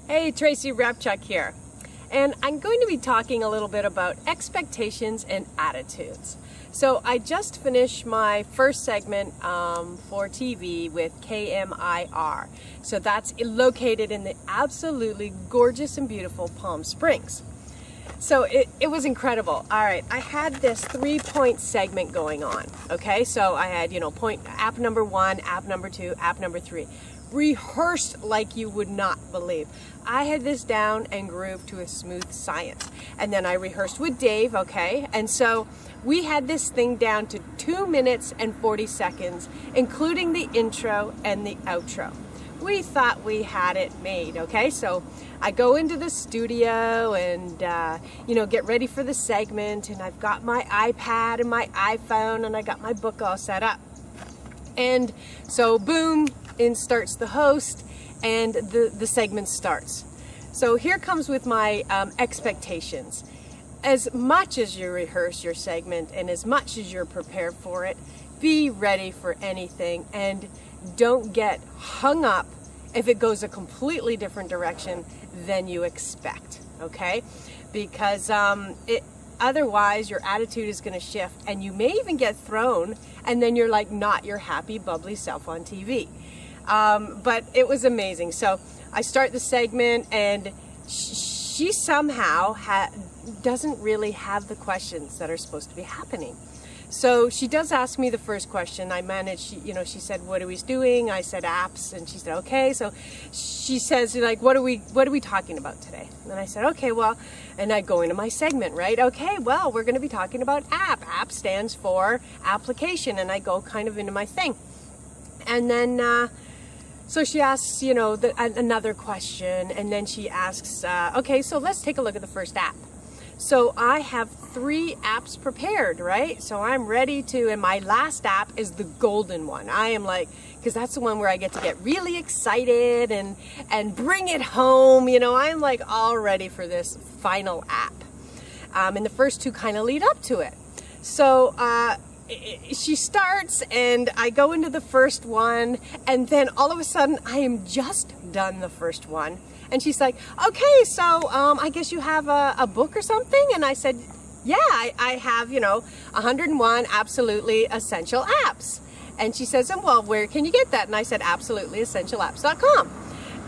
Hey, Tracy Repchuk here, and I'm going to be talking a little bit about expectations and attitudes. So I just finished my first segment for TV with KMIR. So that's located in the absolutely gorgeous and beautiful Palm Springs. So it was incredible. All right, I had this 3-point segment going on. Okay, so I had, app number 1, app number 2, app number 3. Rehearsed like you would not believe. I had this down and grooved to a smooth science. And then I rehearsed with Dave, okay? And so we had this thing down to 2 minutes and 40 seconds, including the intro and the outro. We thought we had it made, okay? So I go into the studio and, get ready for the segment, and I've got my iPad and my iPhone, and I got my book all set up. And so boom, in starts the host, and the segment starts. So here comes with my expectations. As much as you rehearse your segment and as much as you're prepared for it, be ready for anything and don't get hung up if it goes a completely different direction than you expect, okay? Because otherwise your attitude is going to shift and you may even get thrown, and then you're like not your happy, bubbly self on TV. But it was amazing. So I start the segment, and she somehow doesn't really have the questions that are supposed to be happening. So she does ask me the first question. I managed, she said, "What are we doing?" I said, "Apps." And she said, "Okay." So she says, like, what are we talking about today? And I said, "Okay, well," and I go into my segment, right? "Okay, well, we're going to be talking about app." App stands for application. And I go kind of into my thing. And then, so she asks, another question, and then she asks, "Okay, so let's take a look at the first app." So I have 3 apps prepared, right? So I'm ready to, and my last app is the golden one. I am like, because that's the one where I get to get really excited and bring it home. I'm like all ready for this final app. And the first 2 kind of lead up to it. So, she starts, and I go into the first one, and then all of a sudden I am just done the first one, and she's like, "Okay, so I guess you have a book or something?" And I said, "Yeah, I have 101 absolutely essential apps." And she says, "Well, where can you get that?" And I said, "absolutelyessentialapps.com."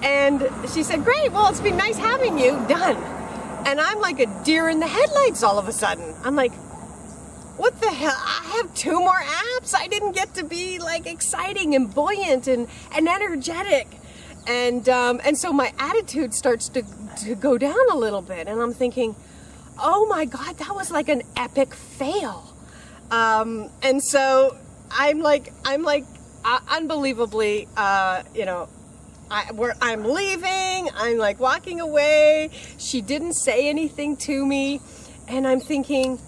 And she said, "Great, well, it's been nice having you." Done. And I'm like a deer in the headlights all of a sudden. I'm like, what the hell? I have 2 more apps. I didn't get to be like exciting and buoyant and energetic. And so my attitude starts to go down a little bit. And I'm thinking, oh my God, that was like an epic fail. And so I'm like unbelievably, I'm leaving. I'm like walking away. She didn't say anything to me. And I'm thinking,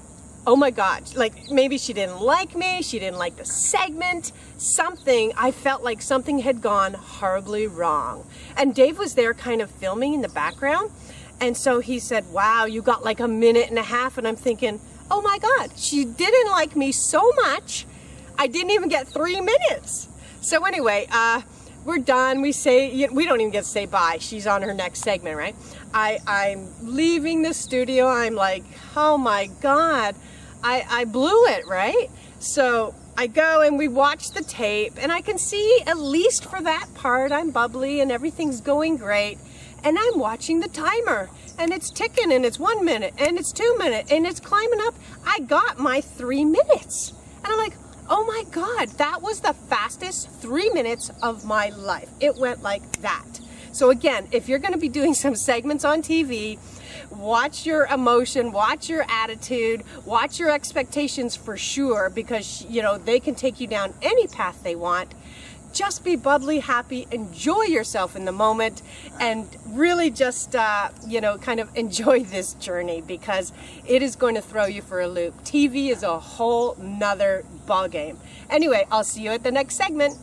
oh my God, like maybe she didn't like me, she didn't like the segment, something, I felt like something had gone horribly wrong. And Dave was there kind of filming in the background, and so he said, "Wow, you got like 1.5 minutes, and I'm thinking, oh my God, she didn't like me so much, I didn't even get 3 minutes. So anyway, we're done. We don't even get to say bye. She's on her next segment, right? I'm leaving the studio. I'm like, oh my God, I blew it, right? So I go and we watch the tape, and I can see, at least for that part, I'm bubbly and everything's going great. And I'm watching the timer, and it's ticking, and it's 1 minute, and it's 2 minutes, and it's climbing up. I got my 3 minutes. And I'm like, oh my God, that was the fastest 3 minutes of my life. It went like that. So again, if you're going to be doing some segments on TV, watch your emotion, watch your attitude, watch your expectations for sure, because they can take you down any path they want. Just be bubbly, happy, enjoy yourself in the moment, and really just, kind of enjoy this journey, because it is going to throw you for a loop. TV is a whole nother ballgame. Anyway, I'll see you at the next segment.